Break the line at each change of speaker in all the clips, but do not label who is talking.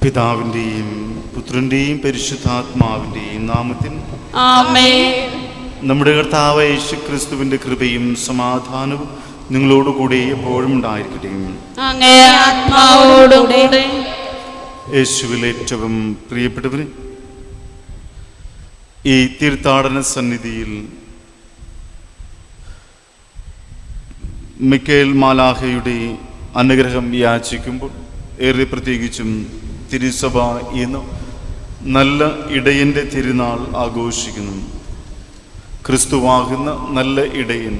പിതാവിൻ്റെയും പുത്രൻ്റെയും പരിശുദ്ധാത്മാവിൻ്റെയും നാമത്തിൽ
ആമേൻ.
നമ്മുടെ കർത്താവ് യേശുക്രിസ്തുവിൻ്റെ കൃപയും സമാധാനവും നിങ്ങളോടുകൂടി എപ്പോഴും ഉണ്ടായിരിക്കട്ടെ.
അങ്ങേ ആത്മാവോടുകൂടെ.
യേശുവിൽ ഏറ്റവും പ്രിയപ്പെട്ടവരെ, ഈ തീർത്ഥാടന സന്നിധിയിൽ മിക്കേൽ മാലാഖയുടെ അനുഗ്രഹം യാചിക്കുമ്പോൾ ഏറെ പ്രത്യേകിച്ചും തിരുസഭ ഇന്ന് നല്ല ഇടയൻ്റെ തിരുനാൾ ആഘോഷിക്കുന്നു. ക്രിസ്തുവാകുന്ന നല്ല ഇടയൻ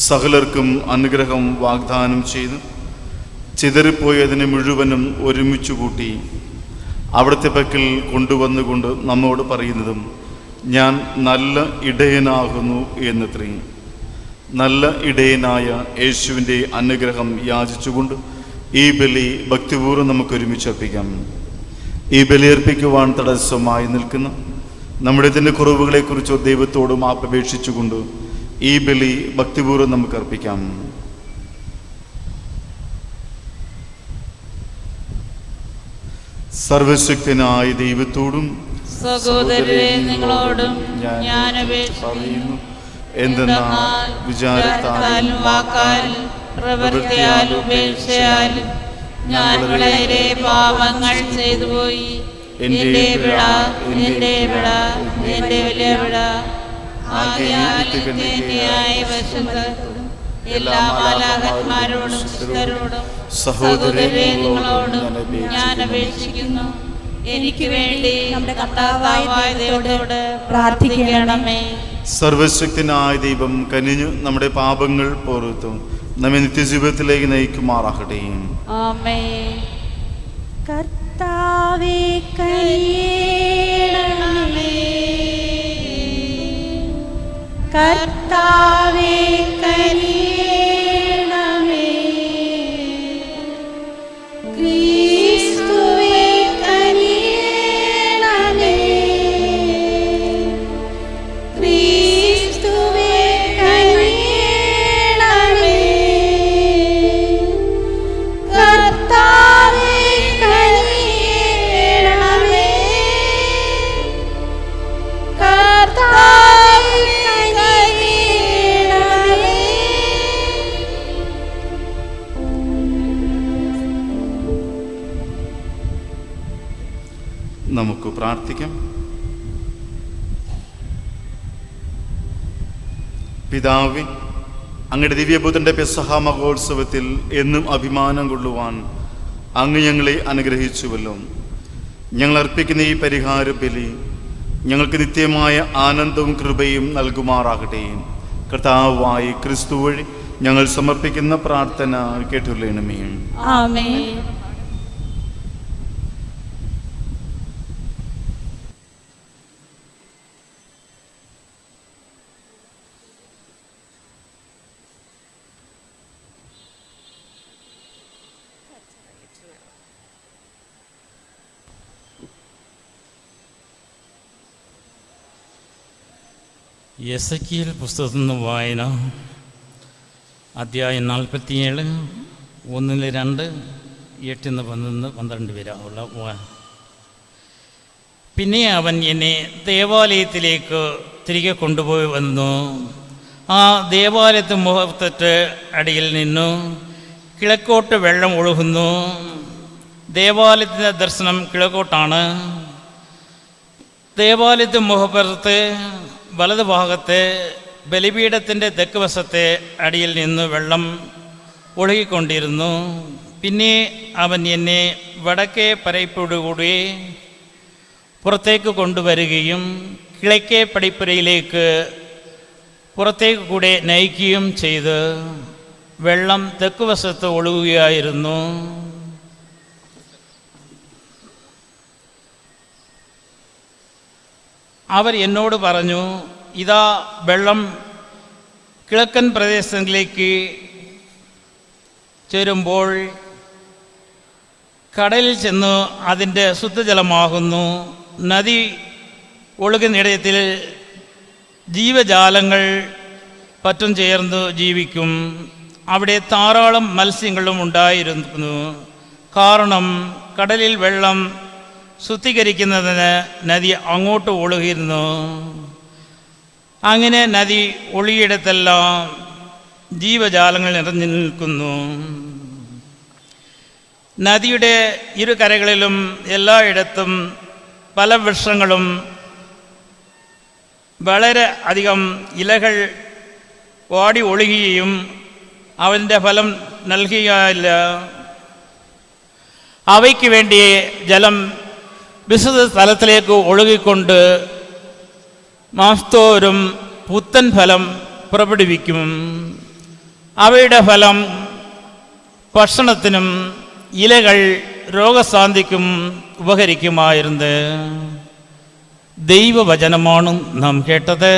സകലർക്കും അനുഗ്രഹം വാഗ്ദാനം ചെയ്ത് ചിതറിപ്പോയതിനെ മുഴുവനും ഒരുമിച്ച് കൂട്ടി അവിടുത്തെ പക്കൽ കൊണ്ടുവന്നുകൊണ്ട് നമ്മോട് പറയുന്നതും ഞാൻ നല്ല ഇടയനാകുന്നു എന്നത്രേ. നല്ല ഇടയനായ യേശുവിൻ്റെ അനുഗ്രഹം യാചിച്ചുകൊണ്ട് ഈ ബലി ഭക്തിപൂർവ്വം നമുക്കൊരുമിച്ച് അർപ്പിക്കാം. ഈ ബലിയർപ്പിക്കുവാൻ തടസ്സമായി നിൽക്കുന്ന നമ്മുടെ ഇതിൻ്റെ കുറവുകളെക്കുറിച്ചോ ദൈവത്തോട് മാപ്പപേക്ഷിച്ചുകൊണ്ട് ഈ ബലി ഭക്തിപൂർവ്വം നമുക്ക് അർപ്പിക്കാം. സർവശക്തനായ ദൈവത്തോടും
സഹോദരരെ നിങ്ങളോടും ഞാൻ
പറയുന്നു, എന്തെന്നാൽ വിചാരത്താലും
വാക്കാലും പ്രവൃത്തിയാലും ഉപേക്ഷയാലും ഞാൻ വളരെ പാപങ്ങൾ ചെയ്തു പോയി. എന്റെ വിട വലിയ വിട. ആകയാൽ നിത്യനിധിയായ പരിശുദ്ധരോടും എല്ലാ മാലാഖന്മാരോടും ശുദ്ധരോടും സഹോദരരെ നിങ്ങളോടും ഞാൻ അപേക്ഷിക്കുന്നു, എനിക്ക് വേണ്ടി നമ്മുടെ കർത്താവായ ദൈവത്തോട് പ്രാർത്ഥിക്കണമേ.
സർവശക്തനായ ദൈവം കനിഞ്ഞു നമ്മുടെ പാപങ്ങൾ പൊറുത്തു നമ്മെ നിത്യജീവിതത്തിലേക്ക് നയിക്കുമാറാകട്ടെ.
ആമേൻ.
കർത്താവേ കനിയണമേ, കർത്താവേ കനിയണമേ, ക്രിസ്തുവേ കനിയണമേ, ക്രിസ്തുവേ കനിയണമേ, കർത്താവേ കനിയണമേ, കർത്താവേ കനിയണമേ.
നമുക്ക് പ്രാർത്ഥിക്കാം. പിതാവേ, അങ്ങയുടെ ദിവ്യപുത്രന്റെ പെസഹ മഹോത്സവത്തിൽ എന്നും അഭിമാനം കൊള്ളുവാൻ അങ്ങ് ഞങ്ങളെ അനുഗ്രഹിച്ചുവല്ലോ. ഞങ്ങൾ അർപ്പിക്കുന്ന ഈ പരിഹാര ബലി ഞങ്ങൾക്ക് നിത്യമായ ആനന്ദവും കൃപയും നൽകുമാറാകട്ടെ. കർത്താവായ ക്രിസ്തു വഴി ഞങ്ങൾ സമർപ്പിക്കുന്ന പ്രാർത്ഥന കേട്ടുകൊള്ളണമേ.
ആമേൻ.
എസെക്കിയേൽ പുസ്തകത്തിൽ നിന്ന് വായന. അധ്യായം 47, 1-2, 8-11 വരെയുള്ള. പിന്നെ അവൻ എന്നെ ദേവാലയത്തിലേക്ക് തിരികെ കൊണ്ടുപോയി വന്നു. ആ ദേവാലയത്തെ മുഖത്തെ അടിയിൽ നിന്നു കിഴക്കോട്ട് വെള്ളം ഒഴുകുന്നു. ദേവാലയത്തിൻ്റെ ദർശനം കിഴക്കോട്ടാണ്. ദേവാലയത്തെ മുഖപ്പുറത്ത് വലതുഭാഗത്തെ ബലിപീഠത്തിൻ്റെ തെക്ക് വശത്തെ അടിയിൽ നിന്ന് വെള്ളം ഒഴുകിക്കൊണ്ടിരുന്നു. പിന്നെ അവൻ എന്നെ വടക്കേ പരയിപ്പോടുകൂടി പുറത്തേക്ക് കൊണ്ടുവരികയും കിഴക്കേ പടിപ്പുരയിലേക്ക് പുറത്തേക്ക് കൂടെ നയിക്കുകയും ചെയ്ത് വെള്ളം തെക്ക് വശത്ത് ഒഴുകുകയായിരുന്നു. അവർ എന്നോട് പറഞ്ഞു, ഇതാ വെള്ളം കിഴക്കൻ പ്രദേശങ്ങളിലേക്ക് ചേരുമ്പോൾ കടലിൽ ചെന്ന് അതിൻ്റെ ശുദ്ധജലമാകുന്നു. നദി ഒഴുകുന്നിടത്തിൽ ജീവജാലങ്ങൾ പറ്റും ചേർന്ന് ജീവിക്കും. അവിടെ ധാരാളം മത്സ്യങ്ങളും ഉണ്ടായിരുന്നു. കാരണം കടലിൽ വെള്ളം ശുദ്ധീകരിക്കുന്നതിന് നദി അങ്ങോട്ട് ഒഴുകിയിരുന്നു. അങ്ങനെ നദി ഒഴുകിയിടത്തെല്ലാം ജീവജാലങ്ങൾ നിറഞ്ഞു നിൽക്കുന്നു. നദിയുടെ ഇരുകരകളിലും എല്ലായിടത്തും പല വൃക്ഷങ്ങളും വളരെ അധികം ഇലകൾ വാടി ഒഴുകുകയും അവൻ്റെ ഫലം നൽകുകയില്ല. അവയ്ക്ക് വേണ്ടി ജലം വിശുദ്ധ സ്ഥലത്തിലേക്ക് ഒഴുകിക്കൊണ്ട് മാസത്തോറും പുത്തൻ ഫലം പുറപ്പെടുവിക്കും. അവയുടെ ഫലം ഭക്ഷണത്തിനും ഇലകൾ രോഗശാന്തിക്കും ഉപകരിക്കുമായിരുന്നത്. ദൈവവചനമാണ് നാം കേട്ടത്.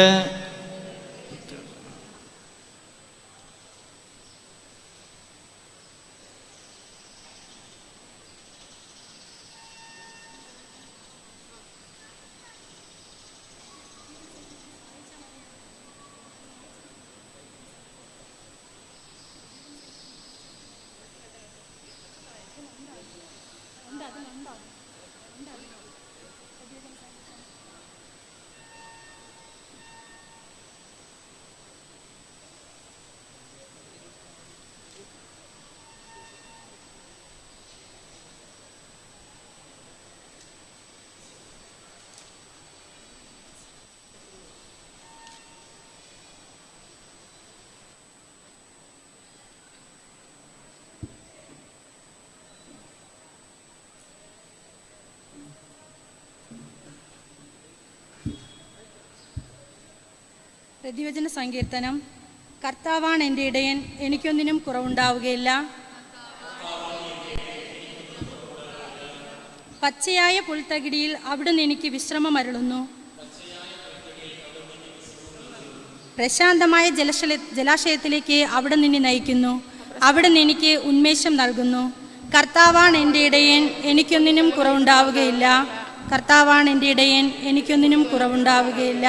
പ്രതിവചന സങ്കീർത്തനം. കർത്താവാണ് എൻ്റെ ഇടയൻ, എനിക്കൊന്നിനും കുറവുണ്ടാവുകയില്ല. പച്ചയായ പുൽത്തകിടിയിൽ അവിടുന്ന് എനിക്ക് വിശ്രമമരുളുന്നു. പ്രശാന്തമായ ജലാശയത്തിലേക്ക് അവിടെ നിന്നെ നയിക്കുന്നു. അവിടെ നിന്ന് എനിക്ക് ഉന്മേഷം നൽകുന്നു. കർത്താവാണ് എൻ്റെ ഇടയൻ, എനിക്കൊന്നിനും കുറവുണ്ടാവുകയില്ല. കർത്താവാണ് എൻ്റെ ഇടയൻ, എനിക്കൊന്നിനും കുറവുണ്ടാവുകയില്ല.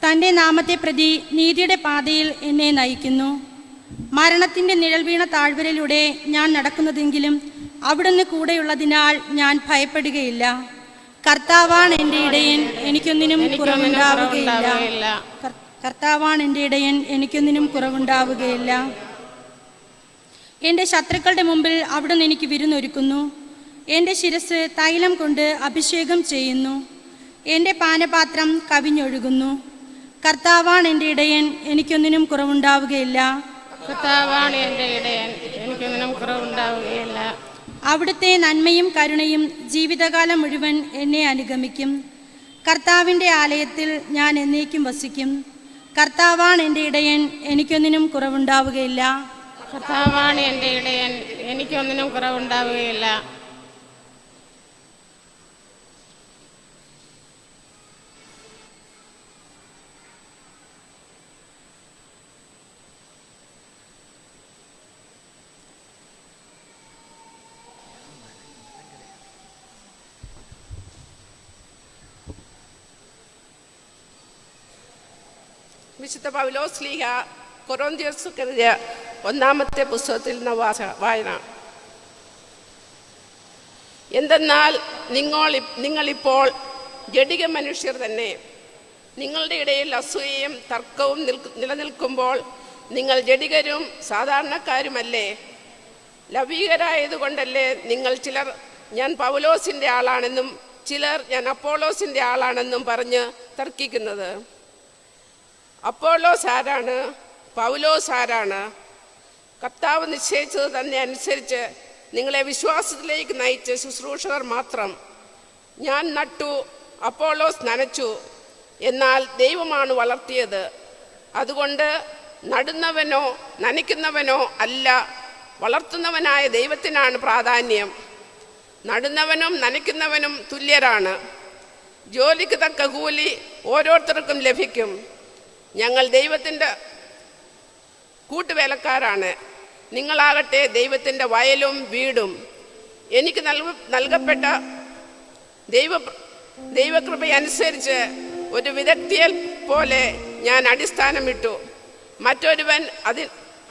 തൻ്റെ നാമത്തെ പ്രതി നീതിയുടെ പാതയിൽ എന്നെ നയിക്കുന്നു. മരണത്തിൻ്റെ നിഴൽ വീണ താഴ്വരയിലൂടെ ഞാൻ നടക്കുന്നതെങ്കിലും അവിടുന്ന് കൂടെയുള്ളതിനാൽ ഞാൻ ഭയപ്പെടുകയില്ല. കർത്താവാണ് എൻ്റെ ഇടയൻ, എനിക്കൊന്നിനും കുറവുണ്ടാവുകയില്ല. കർത്താവാണ് എൻ്റെ ഇടയൻ, എനിക്കൊന്നിനും കുറവുണ്ടാവുകയില്ല. എൻ്റെ ശത്രുക്കളുടെ മുമ്പിൽ അവിടുന്ന് എനിക്ക് വിരുന്നൊരുക്കുന്നു. എൻ്റെ ശിരസ് തൈലം കൊണ്ട് അഭിഷേകം ചെയ്യുന്നു. എൻ്റെ പാനപാത്രം കവിഞ്ഞൊഴുകുന്നു. കർത്താവാണ് എൻ്റെ ഇടയൻ, എനിക്കൊന്നിനും കുറവുണ്ടാവുകയില്ല.
കർത്താവാണ് എൻ്റെ ഇടയൻ, എനിക്കൊന്നിനും കുറവുണ്ടാവുകയില്ല.
അവിടുത്തെ നന്മയും കരുണയും ജീവിതകാലം മുഴുവൻ എന്നെ അനുഗമിക്കും. കർത്താവിൻ്റെ ആലയത്തിൽ ഞാൻ എന്നേക്കും വസിക്കും. കർത്താവാണ് എൻ്റെ ഇടയൻ, എനിക്കൊന്നിനും കുറവുണ്ടാവുകയില്ല.
കർത്താവാണ് എൻ്റെ ഇടയൻ, എനിക്കൊന്നിനും കുറവുണ്ടാവുകയില്ല.
വിശുദ്ധ പൗലോസ്ലീഹ കൊരിന്ത്യർക്ക് എഴുതിയ ഒന്നാമത്തെ പുസ്തകത്തിൽ നിന്ന് വായന. എന്തെന്നാൽ നിങ്ങളിപ്പോൾ ജഡിക മനുഷ്യർ തന്നെ. നിങ്ങളുടെ ഇടയിൽ അസൂയയും തർക്കവും നിലനിൽക്കുമ്പോൾ നിങ്ങൾ ജഡികരും സാധാരണക്കാരുമല്ലേ? ലൗകികരായതുകൊണ്ടല്ലേ നിങ്ങൾ ചിലർ ഞാൻ പൗലോസിൻ്റെ ആളാണെന്നും ചിലർ ഞാൻ അപ്പോളോസിൻ്റെ ആളാണെന്നും പറഞ്ഞ് തർക്കിക്കുന്നത്? അപ്പോളോസ് ആരാണ്? പൗലോസ് ആരാണ്? കർത്താവ് നിശ്ചയിച്ചത് തന്നെ അനുസരിച്ച് നിങ്ങളെ വിശ്വാസത്തിലേക്ക് നയിച്ച ശുശ്രൂഷകർ മാത്രം. ഞാൻ നട്ടു, അപ്പോളോസ് നനച്ചു, എന്നാൽ ദൈവമാണ് വളർത്തിയത്. അതുകൊണ്ട് നടുന്നവനോ നനയ്ക്കുന്നവനോ അല്ല, വളർത്തുന്നവനായ ദൈവത്തിനാണ് പ്രാധാന്യം. നടുന്നവനും നനയ്ക്കുന്നവനും തുല്യരാണ്. ജോലിക്ക് തക്ക കൂലി ഓരോരുത്തർക്കും ലഭിക്കും. ഞങ്ങൾ ദൈവത്തിൻ്റെ കൂട്ടുവേലക്കാരാണ്. നിങ്ങളാകട്ടെ ദൈവത്തിൻ്റെ വയലും വീടും. എനിക്ക് നൽകപ്പെട്ട ദൈവകൃപയനുസരിച്ച് ഒരു വിദഗ്ധയെ പോലെ ഞാൻ അടിസ്ഥാനമിട്ടു. മറ്റൊരുവൻ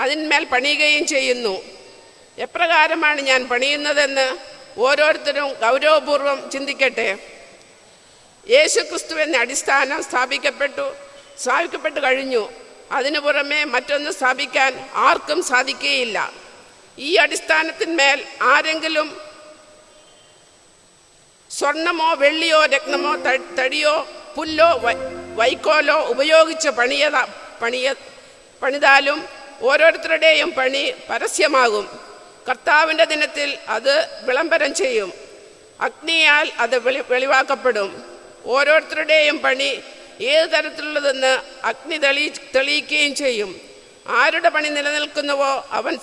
അതിന്മേൽ പണിയുകയും ചെയ്യുന്നു. എപ്രകാരമാണ് ഞാൻ പണിയുന്നതെന്ന് ഓരോരുത്തരും ഗൗരവപൂർവ്വം ചിന്തിക്കട്ടെ. യേശുക്രിസ്തു എന്ന അടിസ്ഥാനം സ്ഥാപിക്കപ്പെട്ടു കഴിഞ്ഞു. അതിനു പുറമെ മറ്റൊന്ന് സ്ഥാപിക്കാൻ ആർക്കും സാധിക്കുകയില്ല. ഈ അടിസ്ഥാനത്തിന്മേൽ ആരെങ്കിലും സ്വർണമോ വെള്ളിയോ രത്നമോ തടിയോ പുല്ലോ വൈക്കോലോ ഉപയോഗിച്ച് പണിതാലും ഓരോരുത്തരുടെയും പണി പരസ്യമാകും. കർത്താവിൻ്റെ ദിനത്തിൽ അത് വിളംബരം ചെയ്യും. അഗ്നിയാൽ അത് വെളിവാക്കപ്പെടും. ഓരോരുത്തരുടെയും പണി ഏത് തരത്തിലുള്ളതെന്ന് അഗ്നി തെളിയിക്കുകയും ചെയ്യും. ആരുടെ പണി നിലനിൽക്കുന്നുവോ അവൻ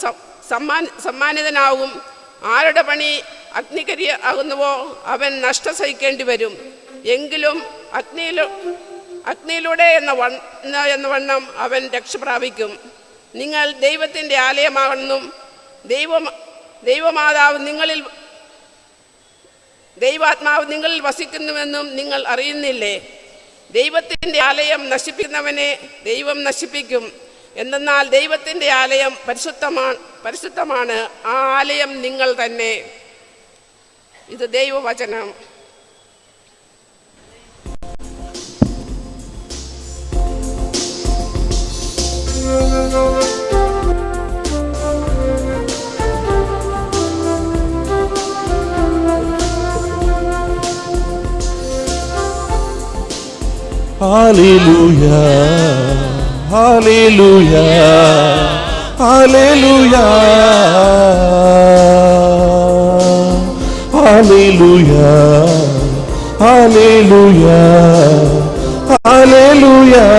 സമ്മാനിതനാകും. ആരുടെ പണി അഗ്നികരി ആകുന്നുവോ അവൻ നഷ്ടം സഹിക്കേണ്ടി വരും. എങ്കിലും അഗ്നിയിലൂടെ എന്ന വണ്ണം അവൻ രക്ഷ പ്രാപിക്കും. നിങ്ങൾ ദൈവത്തിൻ്റെ ആലയമാണെന്നും ദൈവാത്മാവ് നിങ്ങളിൽ വസിക്കുന്നുവെന്നും നിങ്ങൾ അറിയുന്നില്ലേ? ദൈവത്തിൻ്റെ ആലയം നശിപ്പിക്കുന്നവനെ ദൈവം നശിപ്പിക്കും. എന്തെന്നാൽ ദൈവത്തിൻ്റെ ആലയം പരിശുദ്ധമാണ്. ആ ആലയം നിങ്ങൾ തന്നെ. ഇത് ദൈവവചനം.
Hallelujah, hallelujah, hallelujah, hallelujah, hallelujah, hallelujah.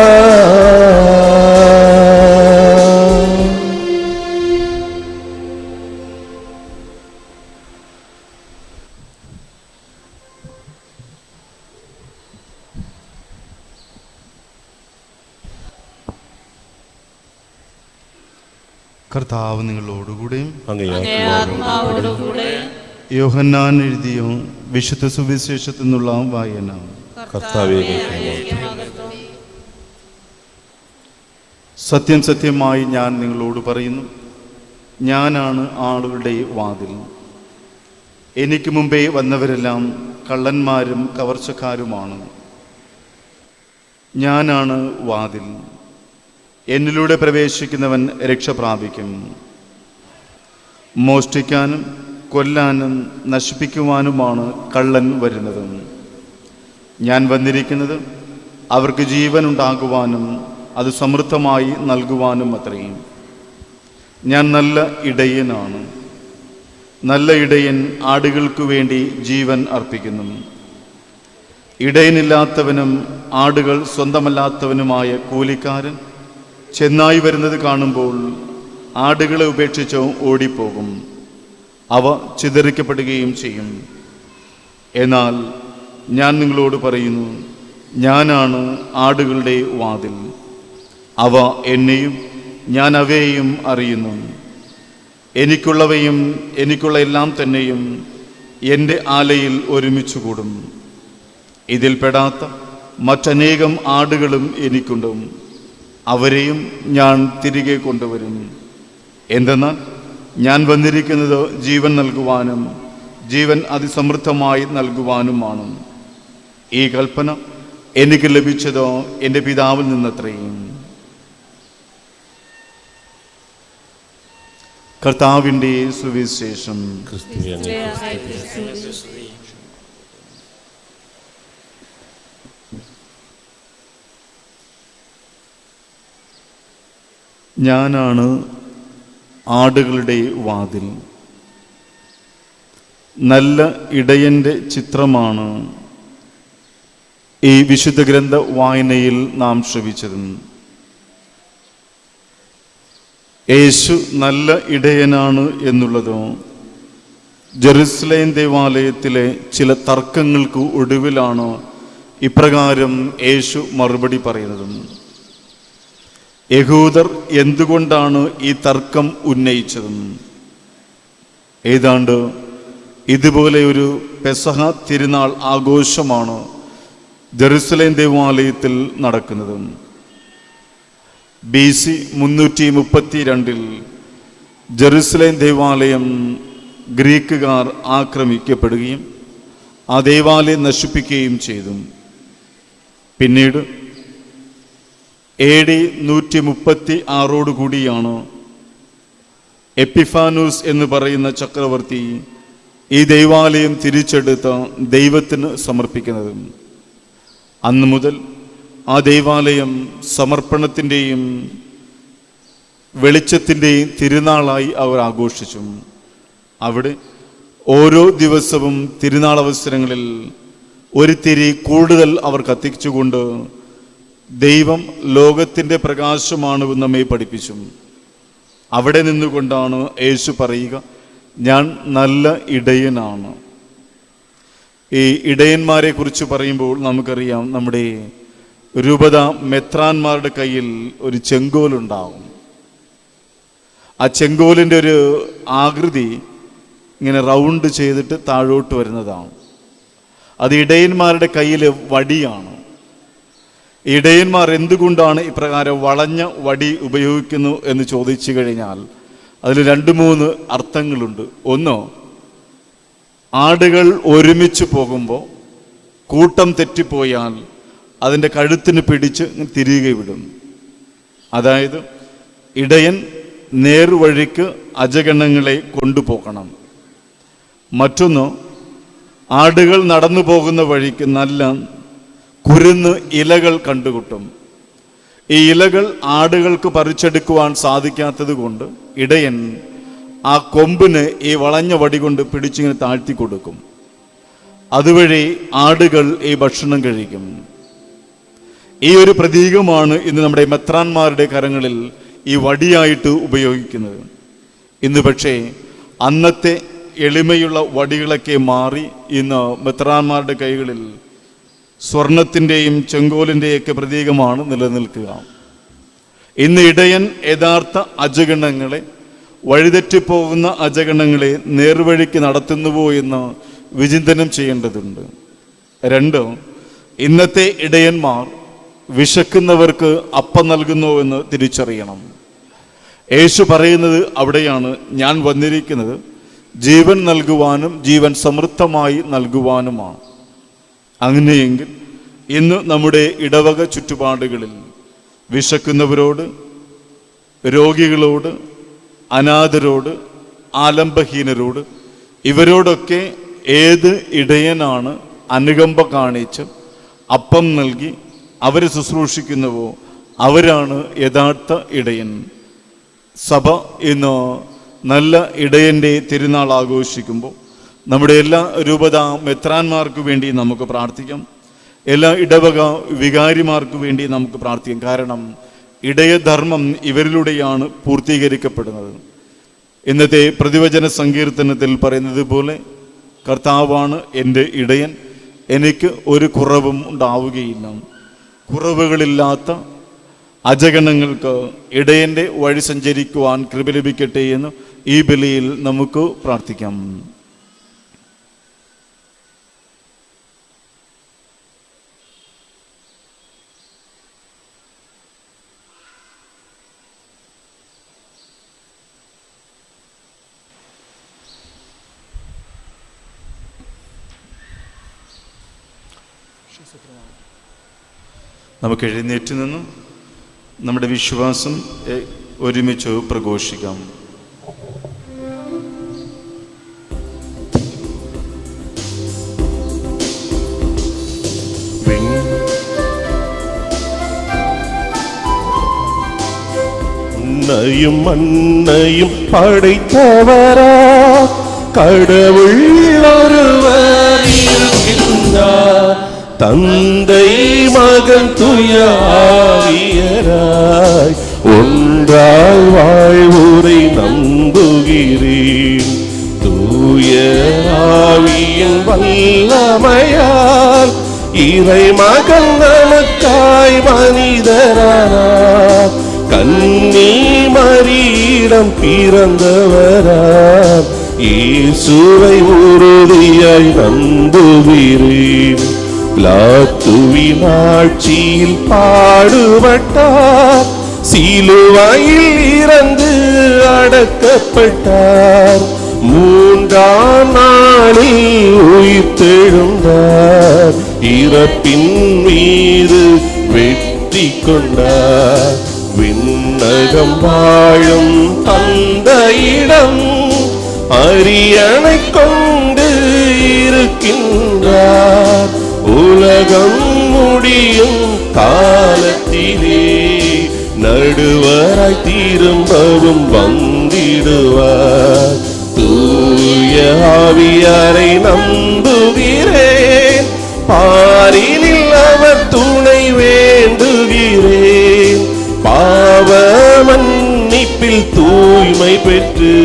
കർത്താവ് നിങ്ങളോടുകൂടെയും
ആത്മാവോടുകൂടെ
യോഹന്നാൻ എഴുതിയ വിശുദ്ധ സുവിശേഷത്തിൽ നിന്നുള്ള വായന. സത്യം സത്യമായി ഞാൻ നിങ്ങളോട് പറയുന്നു, ഞാനാണ് ആളുകളുടെ വാതിൽ. എനിക്ക് മുമ്പേ വന്നവരെല്ലാം കള്ളന്മാരും കവർച്ചക്കാരുമാണ്. ഞാനാണ് വാതിൽ. എന്നിലൂടെ പ്രവേശിക്കുന്നവൻ രക്ഷ പ്രാപിക്കും. മോഷ്ടിക്കാനും കൊല്ലാനും നശിപ്പിക്കുവാനുമാണ് കള്ളൻ വരുന്നത്. ഞാൻ വന്നിരിക്കുന്നത് അവർക്ക് ജീവൻ ഉണ്ടാകുവാനും അത് സമൃദ്ധമായി നൽകുവാനും അത്രയും. ഞാൻ നല്ല ഇടയനാണ്. നല്ല ഇടയൻ ആടുകൾക്കു വേണ്ടി ജീവൻ അർപ്പിക്കുന്നു. ഇടയനില്ലാത്തവനും ആടുകൾ സ്വന്തമല്ലാത്തവനുമായ കൂലിക്കാരൻ ചെന്നായി വരുന്നത് കാണുമ്പോൾ ആടുകളെ ഉപേക്ഷിച്ച് ഓടിപ്പോകും. അവ ചിതറിക്കപ്പെടുകയും ചെയ്യും. എന്നാൽ ഞാൻ നിങ്ങളോട് പറയുന്നു, ഞാനാണ് ആടുകളുടെ വാതിൽ. അവ എന്നെയും ഞാൻ അവയെയും അറിയുന്നു. എനിക്കുള്ളവയും എനിക്കുള്ള എല്ലാം തന്നെയും എൻ്റെ ആലയിൽ ഒരുമിച്ച് കൂടും. ഇതിൽപ്പെടാത്ത മറ്റനേകം ആടുകളും എനിക്കുണ്ട്. അവരെയും ഞാൻ തിരികെ കൊണ്ടുവരും. എന്തെന്നാൽ ഞാൻ വന്നിരിക്കുന്നത് ജീവൻ നൽകുവാനും ജീവൻ അതിസമൃദ്ധമായി നൽകുവാനുമാണ്. ഈ കൽപ്പന എനിക്ക് ലഭിച്ചതോ എൻ്റെ പിതാവിൽ നിന്നത്രയും. കർത്താവിൻ്റെ സുവിശേഷം. ഞാനാണ് ആടുകളുടെ വാതിൽ. നല്ല ഇടയൻ്റെ ചിത്രമാണ് ഈ വിശുദ്ധ ഗ്രന്ഥ വായനയിൽ നാം ശ്രവിച്ചത്. യേശു നല്ല ഇടയനാണ് എന്നുള്ളതോ ജെറുസലേം ദേവാലയത്തിലെ ചില തർക്കങ്ങൾക്ക് ഒടുവിലാണ് ഇപ്രകാരം യേശു മറുപടി പറയുന്നത്. യഹൂദർ എന്തുകൊണ്ടാണ് ഈ തർക്കം ഉന്നയിച്ചത്? ഏതാണ്ട് ഇതുപോലെ ഒരു പെസഹ തിരുനാൾ ആഘോഷമാണ് ജെറുസലേം ദേവാലയത്തിൽ നടക്കുന്നത്. BC 332 ജെറുസലേം ദേവാലയം ഗ്രീക്കുകാർ ആക്രമിക്കപ്പെടുകയും ആ ദേവാലയം നശിപ്പിക്കുകയും ചെയ്തു. പിന്നീട് AD 136 കൂടിയാണ് എപ്പിഫാനൂസ് എന്ന് പറയുന്ന ചക്രവർത്തി ഈ ദേവാലയം തിരിച്ചെടുത്ത് ദൈവത്തിന് സമർപ്പിക്കുന്നത്. അന്നു മുതൽ ആ ദേവാലയം സമർപ്പണത്തിൻ്റെയും വെളിച്ചത്തിൻ്റെയും തിരുനാളായി അവർ ആഘോഷിച്ചു. അവിടെ ഓരോ ദിവസവും തിരുനാൾ അവസരങ്ങളിൽ ഒരു തിരി കൂടുതൽ അവർ കത്തിച്ചുകൊണ്ട് ദൈവം ലോകത്തിൻ്റെ പ്രകാശമാണെന്ന് നമ്മെ പഠിപ്പിച്ചു. അവിടെ നിന്നുകൊണ്ടാണ് യേശു പറയുക, ഞാൻ നല്ല ഇടയനാണ്. ഈ ഇടയന്മാരെ കുറിച്ച് പറയുമ്പോൾ നമുക്കറിയാം, നമ്മുടെ രൂപത മെത്രാന്മാരുടെ കയ്യിൽ ഒരു ചെങ്കോലുണ്ടാവും. ആ ചെങ്കോലിൻ്റെ ഒരു ആകൃതി ഇങ്ങനെ റൗണ്ട് ചെയ്തിട്ട് താഴോട്ട് വരുന്നതാണ്. അത് ഇടയന്മാരുടെ കയ്യിൽ വടിയാണ്. ഇടയന്മാർ എന്തുകൊണ്ടാണ് ഇപ്രകാരം വളഞ്ഞ വടി ഉപയോഗിക്കുന്നു എന്ന് ചോദിച്ചു കഴിഞ്ഞാൽ അതിൽ 2-3 അർത്ഥങ്ങളുണ്ട്. ഒന്ന്, ആടുകൾ ഒരുമിച്ച് പോകുമ്പോൾ കൂട്ടം തെറ്റിപ്പോയാൽ അതിൻ്റെ കഴുത്തിന് പിടിച്ച് തിരികെ വിടും. അതായത് ഇടയൻ നേർവഴിക്ക് അജഗണങ്ങളെ കൊണ്ടുപോകണം. മറ്റൊന്ന്, ആടുകൾ നടന്നു പോകുന്ന വഴിക്ക് നല്ല കുരുന്ന് ഇലകൾ കണ്ടുകിട്ടും. ഈ ഇലകൾ ആടുകൾക്ക് പറിച്ചെടുക്കുവാൻ സാധിക്കാത്തത് കൊണ്ട് ഇടയൻ ആ കൊമ്പിന് ഈ വളഞ്ഞ വടി കൊണ്ട് പിടിച്ചിങ്ങനെ താഴ്ത്തി കൊടുക്കും. അതുവഴി ആടുകൾ ഈ ഭക്ഷണം കഴിക്കും. ഈ ഒരു പ്രതീകമാണ് ഇന്ന് നമ്മുടെ മെത്രാന്മാരുടെ കരങ്ങളിൽ ഈ വടിയായിട്ട് ഉപയോഗിക്കുന്നത്. ഇന്ന് പക്ഷേ അന്നത്തെ എളിമയുള്ള വടികളൊക്കെ മാറി ഇന്ന് മെത്രാന്മാരുടെ കൈകളിൽ സ്വർണത്തിൻ്റെയും ചെങ്കോലിൻ്റെയൊക്കെ പ്രതീകമാണ് നിലനിൽക്കുക. ഇന്ന് ഇടയൻ യഥാർത്ഥ അജഗണങ്ങളെ, വഴിതെറ്റിപ്പോകുന്ന അജഗണങ്ങളെ നേർവഴിക്ക് നടത്തുന്നുവോ എന്ന് വിചിന്തനം ചെയ്യേണ്ടതുണ്ട്. 2, ഇന്നത്തെ ഇടയന്മാർ വിശക്കുന്നവർക്ക് അപ്പം നൽകുന്നു എന്ന് തിരിച്ചറിയണം. യേശു പറയുന്നത് അവിടെയാണ്, ഞാൻ വന്നിരിക്കുന്നത് ജീവൻ നൽകുവാനും ജീവൻ സമൃദ്ധമായി നൽകുവാനുമാണ്. അങ്ങനെയെങ്കിൽ ഇന്ന് നമ്മുടെ ഇടവക ചുറ്റുപാടുകളിൽ വിശക്കുന്നവരോട്, രോഗികളോട്, അനാഥരോട്, ആലംബഹീനരോട്, ഇവരോടൊക്കെ ഏത് ഇടയനാണ് അനുകമ്പ കാണിച്ച് അപ്പം നൽകി അവരെ ശുശ്രൂഷിക്കുന്നുവോ അവരാണ് യഥാർത്ഥ ഇടയൻ. സഭ ഇന്ന് നല്ല ഇടയൻ്റെ തിരുനാൾ ആഘോഷിക്കുമ്പോൾ നമ്മുടെ എല്ലാ രൂപത മെത്രാന്മാർക്ക് വേണ്ടി നമുക്ക് പ്രാർത്ഥിക്കാം. എല്ലാ ഇടവക വികാരിമാർക്ക് വേണ്ടി നമുക്ക് പ്രാർത്ഥിക്കാം. കാരണം ഇടയധർമ്മം ഇവരിലൂടെയാണ് പൂർത്തീകരിക്കപ്പെടുന്നത്. ഇന്നത്തെ പ്രതിവചന സങ്കീർത്തനത്തിൽ പറയുന്നത് പോലെ, കർത്താവാണ് എൻ്റെ ഇടയൻ, എനിക്ക് ഒരു കുറവും ഉണ്ടാവുകയില്ല. കുറവുകളില്ലാത്ത അജഗണങ്ങൾക്ക് ഇടയൻ്റെ വഴി സഞ്ചരിക്കുവാൻ കൃപ ലഭിക്കട്ടെ എന്ന് ഈ ബലിയിൽ നമുക്ക് പ്രാർത്ഥിക്കാം. നമുക്ക് എഴുന്നേറ്റ് നിന്ന് നമ്മുടെ വിശ്വാസം ഒരുമിച്ച് പ്രഘോഷിക്കാം.
உன்னையும் மண்ணையும் படைத்தவரா கடவுள் ஒருவர் இருக்கின்றார். தந்தை மகன் தூய ஆவியராய் ஒன்றாய் வாழ்வுரை நம்புகிறேன். தூய ஆவியின் வல்லமையால் இறை மகன் நமக்காய் மனிதரானார். கன்னி மரியிடம் பிறந்தவராம் இயேசுவை உறுதியாய் நம்புகிறேன். பிலாத்துவின் ஆட்சியில் பாடுபட்டார், சிலுவையில் இறந்து அடக்கப்பட்டார், மூன்றாம் நாளில் உயிர்த்தெழுந்தார், இறப்பின் மீது வெற்றி கொண்டார். விண்ணகம் வாழும் தந்தையிடம் அரியணை கொண்டு இருக்கின்றார். உலகம் முடியும் காலத்திலே நடுவராய் திரும்பவும் வந்திடுவார். தூய ஆவியாரை நம்புகிறேன், பாரினில் அவர் துணை வேண்டுகிறேன். பாவ மன்னிப்பில் தூய்மை பெற்று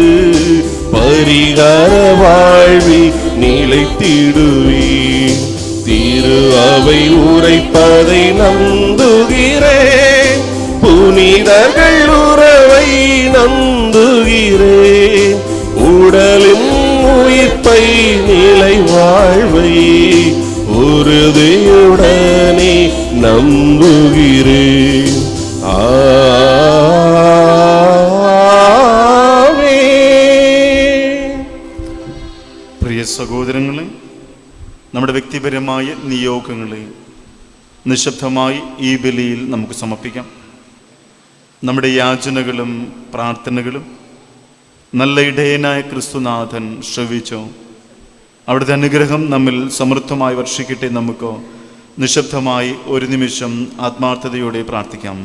பரிகார வாழ்வி நிலைத்திடுவேன். திரு அவை உரைப்பதை நம்புகிறேன், புனிதர்கள் உறவை நம்புகிறேன். உடலின் உயிர்ப்பை நிலை வாழ்வை உறுதியுடனே நம்புகிறேன்.
പ്രിയ സഹോദരങ്ങളെ, നമ്മുടെ വ്യക്തിപരമായ നിയോഗങ്ങളെ നിശബ്ദമായി ഈ ബലിയിൽ നമുക്ക് സമർപ്പിക്കാം. നമ്മുടെ യാചനകളും പ്രാർത്ഥനകളും നല്ല ഇടയനായ ക്രിസ്തുനാഥൻ ശ്രവിച്ചോ. അവിടുത്തെ അനുഗ്രഹം നമ്മിൽ സമൃദ്ധമായി വർഷിക്കട്ടെ. നമുക്ക് നിശബ്ദമായി ഒരു നിമിഷം ആത്മാർത്ഥതയോടെ പ്രാർത്ഥിക്കാം.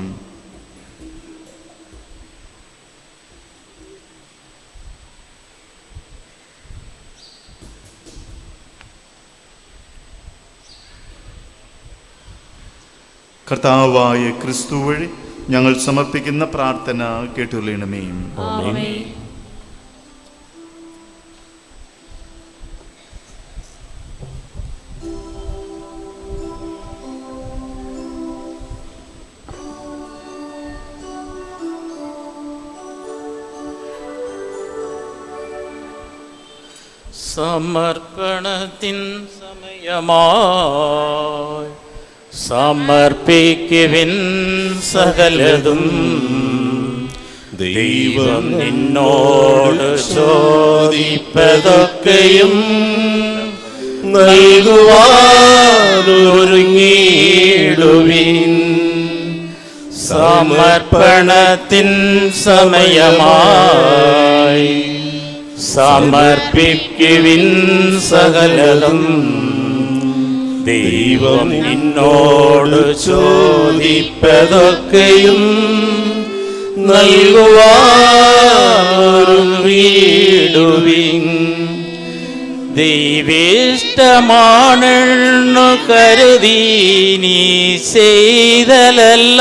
കർത്താവായ ക്രിസ്തു വഴി ഞങ്ങൾ സമർപ്പിക്കുന്ന പ്രാർത്ഥന കേട്ടുകൊള്ളണമേ.
സമർപ്പണത്തിൻ സമയമായി സമർപ്പിക്കുവിൻ സകലതും. ദൈവം നിന്നോട് ചോദിപ്പതൊക്കെയും നൽകുവാനൊരുങ്ങിടുവിൻ. സമർപ്പണത്തിൻ സമയമായി സമർപ്പിക്കുവിൻ സകലതും. ദൈവം നിന്നോട് ചോദിപ്പതൊക്കെയും നൽകുവാനൊരുങ്ങിടുവിൻ. ദൈവേഷ്ടമാണെന്നു കരുതി നീ ചെയ്തലല്ല,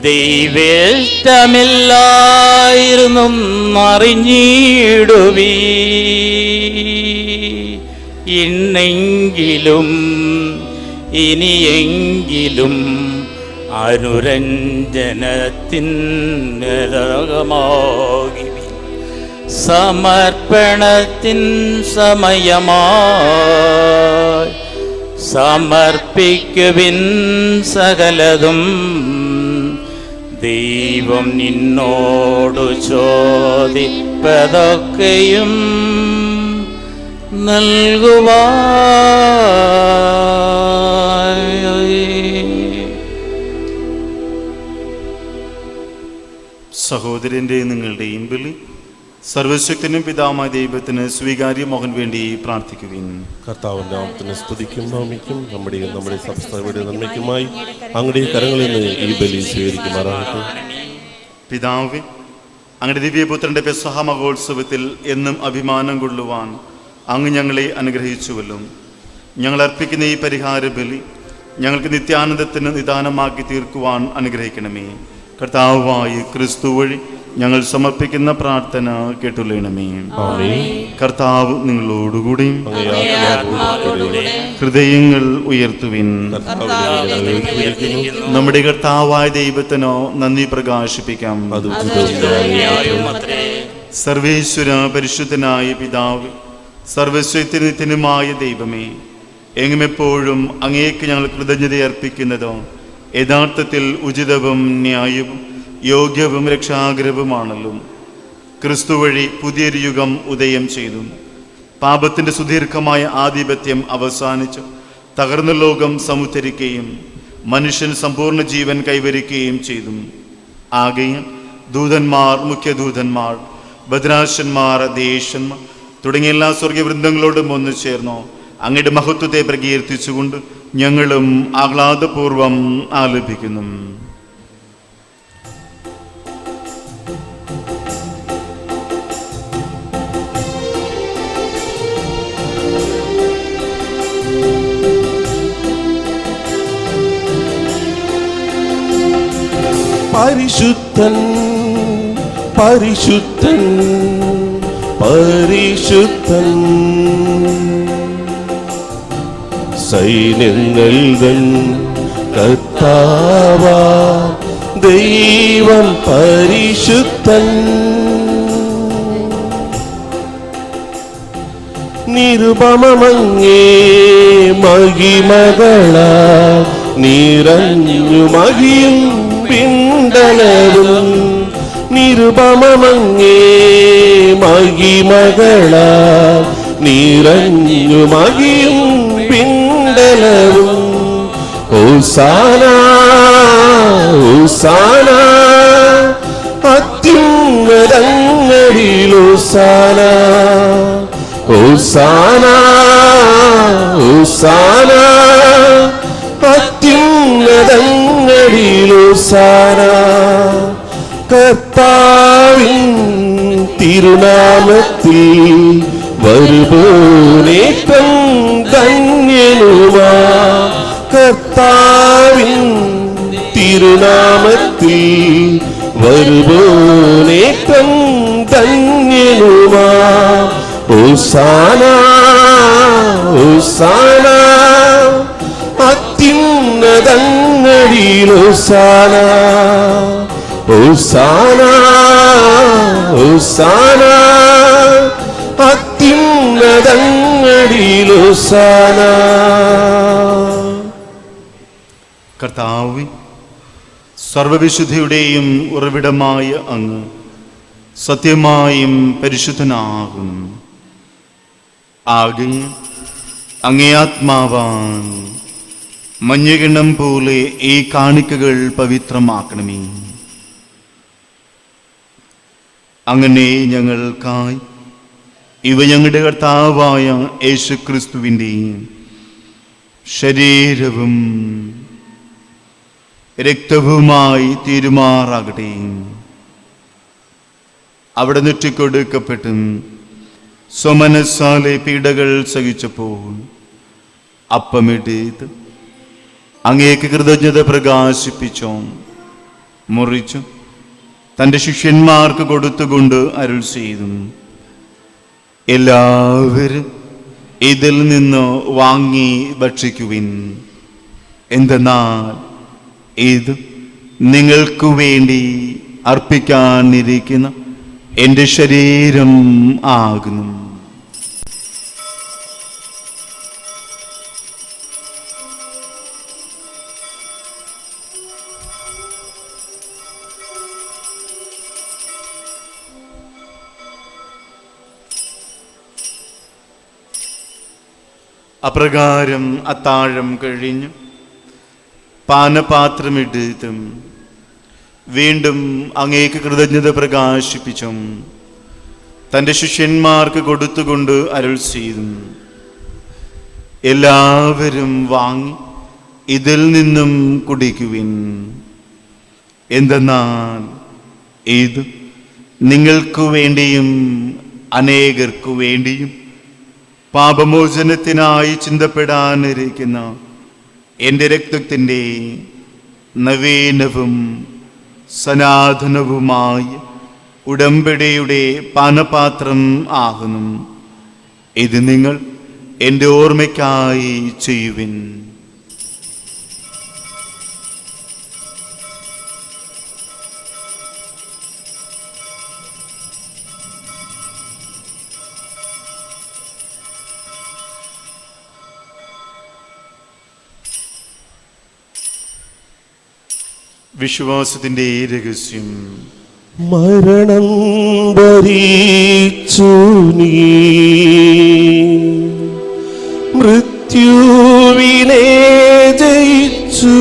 ദൈവേഷ്ടമില്ലായിരുന്നു അറിഞ്ഞിടുവീ. ഇന്നെങ്കിലും ഇനിയെങ്കിലും അനുരഞ്ജനത്തിൻ സമർപ്പണത്തിൻ സമയമായി സമർപ്പിക്കുവിൻ സകലതും. ദൈവം നിന്നോട് ചോദിപ്പതൊക്കെയും
സഹോദരൻ്റെ നിങ്ങളുടെയും ബലി സർവശക്തനും പിതാവുമായ ദൈവത്തിന് സ്വീകാര്യമാകാൻ വേണ്ടി പ്രാർത്ഥിക്കുകയും.
കർത്താവിന്റെ നാമത്തിന് സ്തുതിക്കും നമിക്കും നമ്മുടെ സംസ്ഥാനയുടെ നന്മയ്ക്കുമായി അങ്ങയുടെ കരങ്ങളിൽ നിന്ന് ഈ ബലി സ്വീകരിക്കുമാറാകട്ടെ.
പിതാവേ, അങ്ങയുടെ ദിവ്യപുത്രന്റെ പെസഹ മഹോത്സവത്തിൽ എന്നും അഭിമാനം കൊള്ളുവാൻ അങ്ങ് ഞങ്ങളെ അനുഗ്രഹിച്ചുവല്ലോ. ഞങ്ങൾ അർപ്പിക്കുന്ന ഈ പരിഹാര ബലി ഞങ്ങൾക്ക് നിത്യാനന്ദത്തിന് നിദാനമാക്കി തീർക്കുവാൻ അനുഗ്രഹിക്കണമേ. കർത്താവായ ക്രിസ്തു വഴി ഞങ്ങൾ സമർപ്പിക്കുന്ന പ്രാർത്ഥന കേട്ടുകൊള്ളണമേ. കർത്താവ് നിങ്ങളോടുകൂടി. ഹൃദയങ്ങൾ ഉയർത്തുവിൻ. നമ്മുടെ കർത്താവായ ദൈവത്തിനോ നന്ദി പ്രകാശിപ്പിക്കാം. സർവേശ്വര പരിശുദ്ധനായ പിതാവ്, സർവശക്തനുമായ ദൈവമേ, എങ്ങുമെപ്പോഴും അങ്ങേക്ക് ഞങ്ങൾ കൃതജ്ഞത അർപ്പിക്കുന്നതോ യഥാർത്ഥത്തിൽ ഉചിതവും ന്യായവും യോഗ്യവും രക്ഷാഗ്രഹവുമാണല്ലോ. ക്രിസ്തു വഴി പുതിയൊരു യുഗം ഉദയം ചെയ്തു. പാപത്തിൻ്റെ സുദീർഘമായ ആധിപത്യം അവസാനിച്ചു തകർന്ന ലോകം സമുദ്ധരിക്കുകയും മനുഷ്യൻ സമ്പൂർണ്ണ ജീവൻ കൈവരിക്കുകയും ചെയ്തു. ആകെയും ദൂതന്മാർ, മുഖ്യദൂതന്മാർ, ഭദ്രാശന്മാർ, ദേശന്മാർ തുടങ്ങിയ എല്ലാ സ്വർഗവൃന്ദങ്ങളോടും ഒന്നു ചേർന്നോ അങ്ങയുടെ മഹത്വത്തെ പ്രകീർത്തിച്ചുകൊണ്ട് ഞങ്ങളും ആഹ്ലാദപൂർവം ആലപിക്കുന്നു.
പരിശുദ്ധൻ പരിശുദ്ധൻ പരിശുദ്ധൻ സൈന്യങ്ങൾ തൻ കർത്താവാ ദൈവം പരിശുദ്ധൻ. നിരുപമങ്ങേ മഹിമകളാ നിറഞ്ഞു മഹിയും പിണ്ടലവും. നിരുപമങ്ങേ മഹിമകളാ നിറഞ്ഞു മഹിയും പിണ്ടലവും. ഹോസാന ഹോസാന അത്യുന്നതങ്ങളിൽ ഹോസാന. ഹോസാന ഹോസാന അത്യുന്നതങ്ങളിൽ ഹോസാന. കർത്താവിൻ തിരുനാമത്തിൽ വരുവോനേറ്റം ധന്യനുമാ. കർത്താവിൻ തിരുനാമത്തിൽ വരുവോനേറ്റം ധന്യനുമാ. ഹോസാന ഹോസാന അത്യുന്നതങ്ങളിൽ ഹോസാന. ഹോസാന ഹോസാന അത്യുന്നതങ്ങളിൽ ഹോസാന.
കർത്താവേ, സർവവിശുദ്ധിയുടെയും ഉറവിടമായ അങ്ങ് സത്യമായും പരിശുദ്ധനാകും. ആകെ അങ്ങേ ആത്മാവാൻ മഞ്ഞകിണ്ണം പോലെ ഈ കാണിക്കകൾ പവിത്രമാക്കണമേ. അങ്ങനെ ഞങ്ങൾക്കായി ഇവ ഞങ്ങളുടെ കർത്താവായ യേശുക്രിസ്തുവിൻ്റെ ശരീരവും രക്തവുമായി തീരുമാറാകട്ടെ. അവിടെ നെറ്റിക്കൊടുക്കപ്പെട്ടും സ്വമനസ്സാലെ പീഡകൾ സഹിച്ചപ്പോൾ അപ്പമിട്ട് അങ്ങേക്ക് കൃതജ്ഞത പ്രകാശിപ്പിച്ചോ മുറിച്ചു തൻ്റെ ശിഷ്യന്മാർക്ക് കൊടുത്തുകൊണ്ട് അരുൾ ചെയ്തു, എല്ലാവരും ഇതിൽ നിന്ന് വാങ്ങി ഭക്ഷിക്കുവിൻ. എന്തെന്നാൽ ഇത് നിങ്ങൾക്ക് വേണ്ടി അർപ്പിക്കാനിരിക്കുന്ന എൻ്റെ ശരീരം ആകുന്നു. അപ്രകാരം അത്താഴം കഴിഞ്ഞു പാനപാത്രമെടുത്തും വീണ്ടും അങ്ങേക്ക് കൃതജ്ഞത പ്രകാശിപ്പിച്ചും തൻ്റെ ശിഷ്യന്മാർക്ക് കൊടുത്തുകൊണ്ട് അരുൾ ചെയ്തു, എല്ലാവരും വാങ്ങി ഇതിൽ നിന്നും കുടിക്കുവിൻ. എന്തെന്നാൽ ഇത് നിങ്ങൾക്ക് വേണ്ടിയും അനേകർക്കു വേണ്ടിയും പാപമോചനത്തിനായി ചിന്തപ്പെടാനിരിക്കുന്ന എൻ്റെ രക്തത്തിൻ്റെ നവീനവും സനാതനവുമായ ഉടമ്പടിയുടെ പാനപാത്രം ആകുന്നു. ഇത് നിങ്ങൾ എൻ്റെ ഓർമ്മയ്ക്കായി ചെയ്യുവിൻ. വിശ്വാസത്തിന്റെ രഹസ്യം.
മരണം ഭരിച്ചു നീ മൃത്യുവിനെ ജയിച്ചു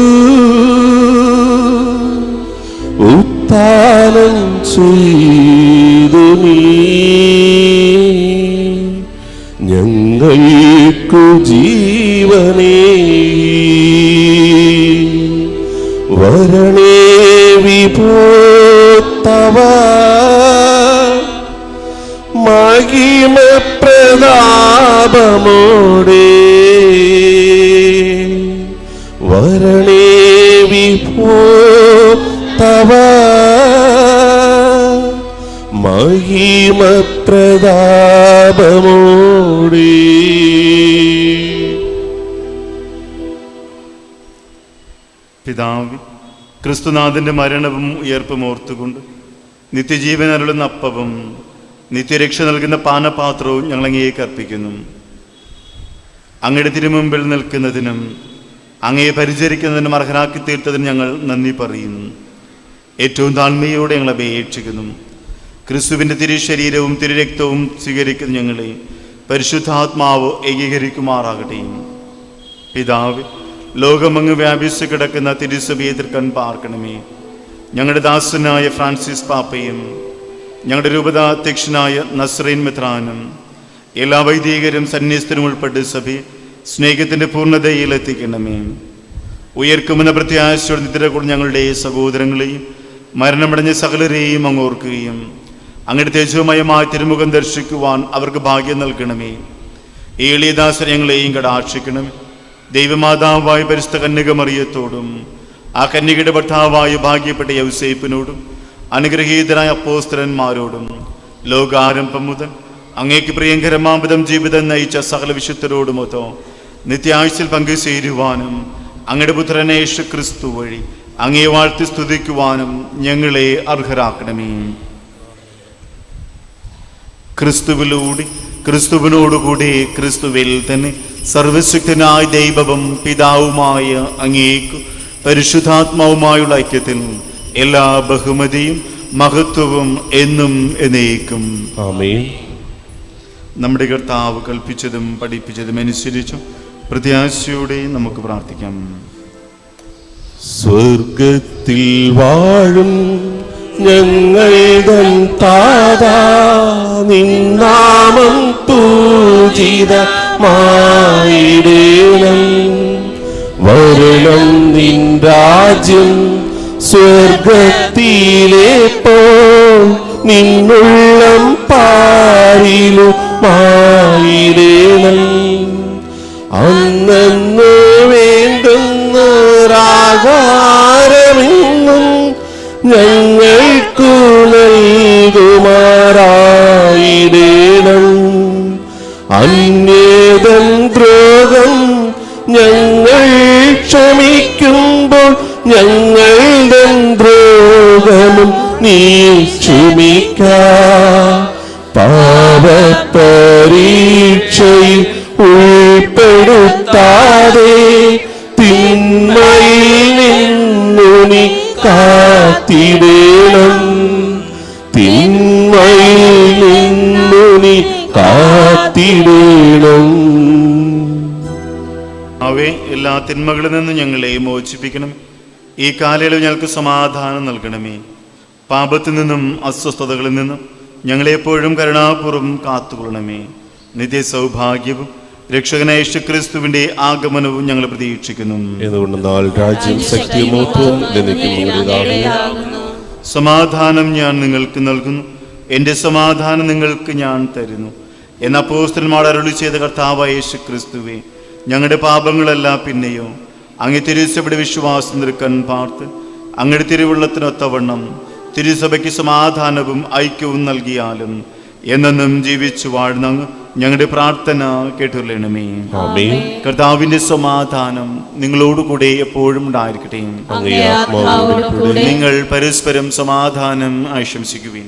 ഉത്ഥാനം ചെയ്തു നീ ഞങ്ങൾക്കു ജീവനേ വരണേ വിഭൂത്തവ മഹിമ പ്രതാപമോടെ വരണേ വിഭൂത്തവ മഹിമ പ്രതാപമോടെ.
പിതാവേ, ക്രിസ്തുനാഥന്റെ മരണവും ഉയർപ്പും ഓർത്തുകൊണ്ട് നിത്യജീവൻ അരുളുന്ന അപ്പവും നിത്യരക്ഷ നൽകുന്ന പാനപാത്രവും ഞങ്ങൾ അങ്ങേക്ക് അർപ്പിക്കുന്നു. അങ്ങയുടെ തിരുമുമ്പിൽ നിൽക്കുന്നതിനും അങ്ങയെ പരിചരിക്കുന്നതിനും അർഹരാക്കി തീർത്തതിന് ഞങ്ങൾ നന്ദി പറയുന്നു. ഏറ്റവും താഴ്മയോടെ ഞങ്ങൾ അപേക്ഷിക്കുന്നു. ക്രിസ്തുവിൻ്റെ തിരുശരീരവും തിരുരക്തവും സ്വീകരിക്കുന്ന ഞങ്ങളെ പരിശുദ്ധാത്മാവ് ഏകീകരിക്കുമാറാകട്ടെ. പിതാവ്, ലോകമങ്ങ് വ്യാപിച്ചു കിടക്കുന്ന തിരുസഭയെ എതിർക്കാൻ പാർക്കണമേ. ഞങ്ങളുടെ ദാസനായ ഫ്രാൻസിസ് പാപ്പയും ഞങ്ങളുടെ രൂപത അധ്യക്ഷനായ നസ്രീൻ മെത്രാനും എല്ലാ വൈദികരും സന്യസ്തരും ഉൾപ്പെട്ട് സഭയെ സ്നേഹത്തിൻ്റെ പൂർണ്ണതയിലെത്തിക്കണമേ. ഉയർക്കുമെന്ന പ്രത്യാശയോടെ നിദ്ര കൊണ്ട് ഞങ്ങളുടെ സഹോദരങ്ങളെയും മരണമടഞ്ഞ സകലരെയും അങ്ങ് ഓർക്കുകയും അങ്ങയുടെ തേജോമയമായ തിരുമുഖം ദർശിക്കുവാൻ അവർക്ക് ഭാഗ്യം നൽകണമേ. ഈ എളിയദാസൻ ഞങ്ങളെയും കടാക്ഷിക്കണമേ. ദൈവമാതാവായ പരിശുദ്ധ കന്യക മറിയത്തോടും ആ കന്യകയുടെ ഭർത്താവായ ഭാഗ്യപ്പെട്ട യൗസേപ്പിനോടും അനുഗ്രഹീതരായ അപ്പോസ്തലന്മാരോടും ലോകാരംഭം മുതൽ അങ്ങേക്ക് പ്രിയങ്കരമാംവിധം ജീവിതം നയിച്ച സകല വിശുദ്ധരോടുമൊത്തോ നിത്യായുസ്സിൽ പങ്കുചേരുവാനും അങ്ങയുടെ പുത്രനെ യേശു ക്രിസ്തു വഴി അങ്ങയെ വാഴ്ത്തി സ്തുതിക്കുവാനും ഞങ്ങളെ അർഹരാക്കണമേ. ക്രിസ്തുവിലൂടെ ക്രിസ്തുവിനോടുകൂടി ക്രിസ്തുവിൽ തന്നെ സർവശക്തനായ ദൈവവും പിതാവുമായ അങ്ങേക്കു പരിശുദ്ധാത്മാവുമായുള്ള ഐക്യത്തിൽ എല്ലാ ബഹുമതിയും മഹത്വവും എന്നും എന്നേക്കും
ആമേൻ.
നമ്മുടെ കർത്താവ് കൽപ്പിച്ചതും പഠിപ്പിച്ചതും അനുസരിച്ചും പ്രത്യാശയോടെ നമുക്ക് പ്രാർത്ഥിക്കാം.
സ്വർഗത്തിൽ വാഴും ഞങ്ങൾ തൻ താതാ, നിൻ നാമം പൂജിതമായിടേണം. വരണം നിൻ രാജ്യം സ്വർഗത്തിലെ പോൽ നിന്നുള്ളം പാരിലുമായിടേണം. അന്നു വേണ്ടുന്നൊരാഹാരമെന്നും ഞങ്ങൾക്കു നൽകുമാറായിടേണം. അന്യേതൻ ദ്രോഹം ഞങ്ങൾ ക്ഷമിക്കുമ്പോൾ ഞങ്ങളുടെ ദ്രോഹവും നീ ക്ഷമിക്ക. പാപപരീക്ഷയിൽ ഉൾപ്പെടുത്താതെ തിന്മയിൽ നിന്നു നീ കാത്തിടേണം. തിന്മയിൽ നിന്നു നീ കാത്തിടേണം.
അവയെ എല്ലാ തിന്മകളിൽ നിന്ന് ഞങ്ങളെ മോചിപ്പിക്കണം. ഈ കാലയളവ് ഞങ്ങൾക്ക് സമാധാനം നൽകണമേ. പാപത്തിൽ നിന്നും അസ്വസ്ഥതകളിൽ നിന്നും ഞങ്ങളെപ്പോഴും കരുണാപൂർവ്വം കാത്തുകൊള്ളണമേ. നിത്യ സൗഭാഗ്യവും രക്ഷകനായ യേശുക്രിസ്തുവിന്റെ ആഗമനവും ഞങ്ങൾ പ്രതീക്ഷിക്കുന്നു.
എന്തുകൊണ്ടെന്നാൽ രാജ്യം ശക്തിയും മഹത്വവും എന്നേക്കുമുള്ളതാകുന്നു.
സമാധാനം ഞാൻ നിങ്ങൾക്ക് നൽകുന്നു, എൻ്റെ സമാധാനം നിങ്ങൾക്ക് ഞാൻ തരുന്നു എന്ന അപ്പോസ്തലന്മാർ അരുളി ചെയ്ത കർത്താവായ യേശുക്രിസ്തുവേ, ഞങ്ങളുടെ പാപങ്ങളെല്ലാം പിന്നെയോ അങ്ങ് തിരുസഭയുടെ വിശ്വാസം നിൽക്കാൻ പാർത്ത് അങ്ങയുടെ തിരുവുള്ളത്തിനൊത്തവണ്ണം തിരുസഭയ്ക്ക് സമാധാനവും ഐക്യവും നൽകിയാലും എന്നെന്നും ജീവിച്ചു വാഴുന്ന ഞങ്ങളുടെ പ്രാർത്ഥന കേട്ടുകൊള്ളണമേ. കർത്താവിന്റെ സമാധാനം നിങ്ങളോടുകൂടെ എപ്പോഴും ഉണ്ടായിരിക്കട്ടെ. നിങ്ങൾ പരസ്പരം സമാധാനം ആശംസിക്കുവിൻ.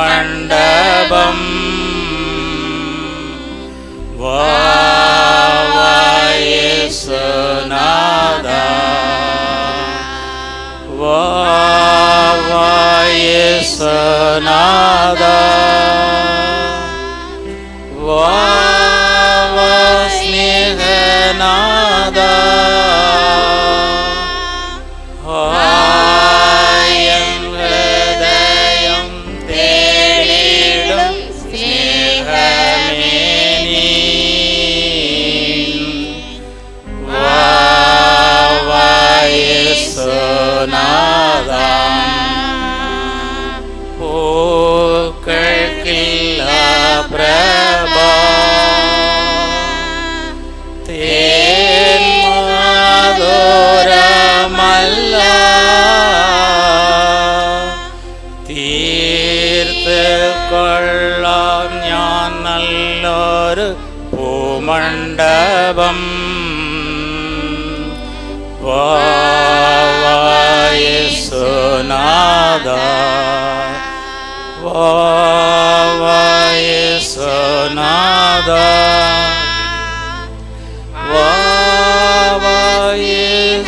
പൂമണ്ഡപം യേശുനാഥ യേശുനാഥ സ്നേഹനാഥ ഹൃദയം തേടിടും സ്നേഹമേനി യേശുനാഥ പൂക്കൾക്കില്ല പ്രഭ തേന്മാധുരമല്ല തീർത്ത് കൊള്ളാം ഞാൻ നല്ലൊരു പൂമണ്ഡപം യേശുനാഥ യേശുനാഥ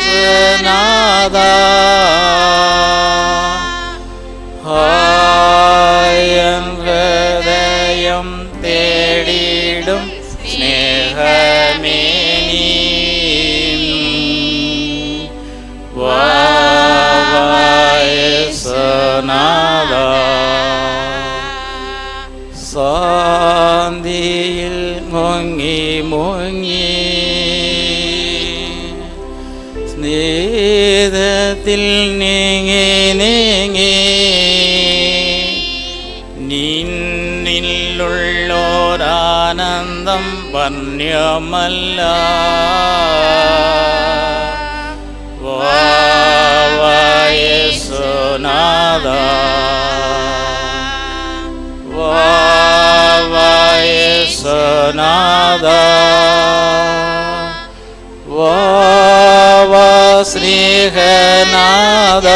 യേശുനാഥ ഹൃദയം തേടിടും സ്നേഹമേനി യേശുനാഥ സാന്ധിയിൽ മുങ്ങി മുങ്ങി സ്നേഹത്തിൽ നീങ്ങി നീങ്ങി നിന്നിലുള്ളോരാനന്ദം വർണ്ണ്യമല്ല യേശുനാഥ യേശുനാഥ സ്നേഹനാഥ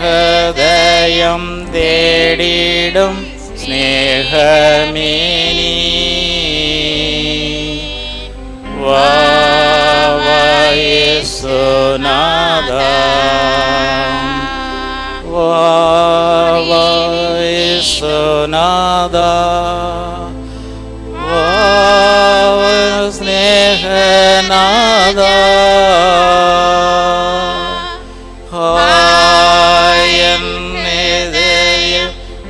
ഹൃദയം തേടിടും സ്നേഹമേനി യേശുനാഥ യേശുനാഥ സ്നേഹനാഥ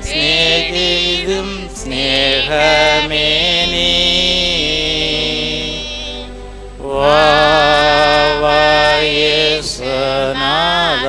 സ്നേഹിതും സ്നേഹമേനി യേശുനാഥ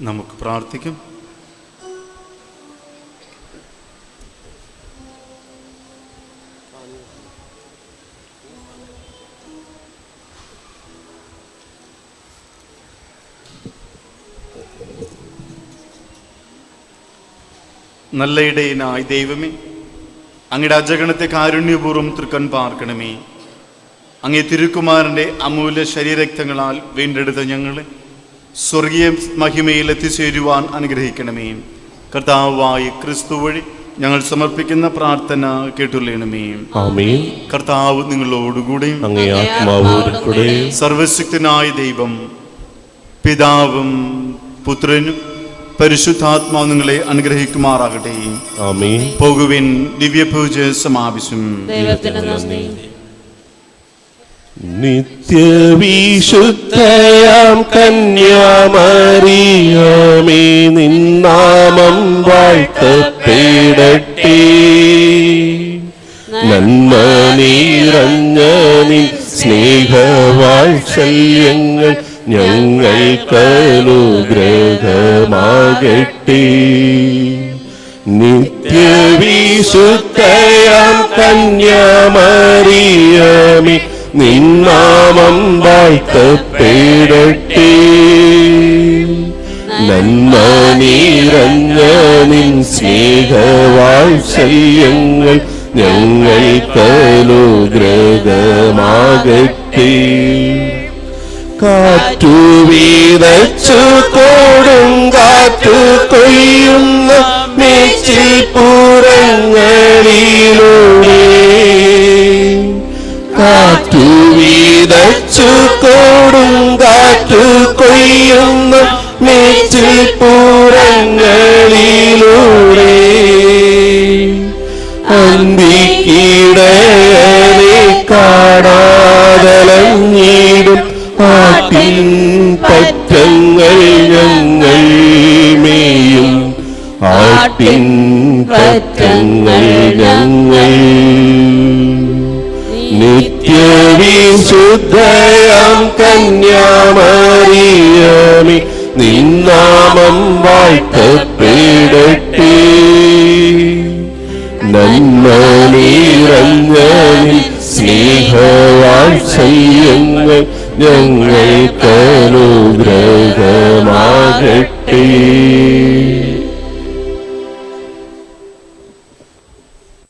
നമുക്ക് പ്രാർത്ഥിക്കാം. നല്ല ഇടയനായ ദൈവമേ, അങ്ങയുടെ അജഗണത്തെ കാരുണ്യപൂർവ്വം തൃക്കൺ പാർക്കണമേ. അങ്ങേ തിരുക്കുമാരൻ്റെ അമൂല്യ ശരീരരക്തങ്ങളാൽ വീണ്ടെടുത്ത ഞങ്ങളെ സ്വർഗീയ മഹിമയിൽ എത്തിച്ചേരുവാൻ അനുഗ്രഹിക്കണമേ. കർത്താവായ ക്രിസ്തു വഴി ഞങ്ങൾ സമർപ്പിക്കുന്ന പ്രാർത്ഥന കേട്ടുള്ളണമേ.
ആമേൻ.
കർത്താവ് നിങ്ങളോടുകൂടി,
അങ്ങേ ആത്മാവോടും കൂടെ.
സർവശക്തനായ ദൈവം പിതാവും പുത്രനും പരിശുദ്ധാത്മാവ് നിങ്ങളെ അനുഗ്രഹിക്കുമാറാകട്ടെ.
ആമേൻ.
പോകുവിൻ, ദിവ്യപൂജ സമാപിച്ചും.
ദൈവത്തിന് നന്ദി.
നിത്യവിശുദ്ധയാം കന്യാമറിയമേ, നിന്നാമം വാഴ്ത്തപ്പെടട്ടെ. നന്മ നിറഞ്ഞ നിൻ സ്നേഹവാത്സല്യങ്ങൾ ഞങ്ങൾക്കനുഗ്രഹമാകട്ടെ. നിത്യവിശുദ്ധയാം കന്യാമറിയമേ, നിന്നാമം വാഴ്ത്തപ്പെടട്ടെ. നന്മ നിറഞ്ഞ നിൻ സ്നേഹവാത്സല്യങ്ങൾ ഞങ്ങൾക്കനുഗ്രഹമാകട്ടെ. കാറ്റു വീതച്ചു കൊടുങ്കാറ്റു കൊയ്യുന്ന മേച്ചിൽ പുറങ്ങളിലൂടെ, കാറ്റു വീതച്ചു കൊടുങ്കാറ്റു കൊയ്യുന്ന മേച്ചിൽ പുറങ്ങളിലൂടെ, അന്തിക്കിടയനെ കാണാതലഞ്ഞിടും ആട്ടിൻ പറ്റങ്ങൾ ഞങ്ങൾ മേയും, ആട്ടിൻ പറ്റങ്ങൾ ഞങ്ങൾ. നിത്യവിശുദ്ധയാം കന്യാമറിയമേ, നിന്നാമം വാഴ്ത്തപ്പെടട്ടെ. നന്മ നിറഞ്ഞ സ്നേഹവാത്സല്യങ്ങൾ ഞങ്ങൾക്കനുഗ്രഹമാകട്ടെ.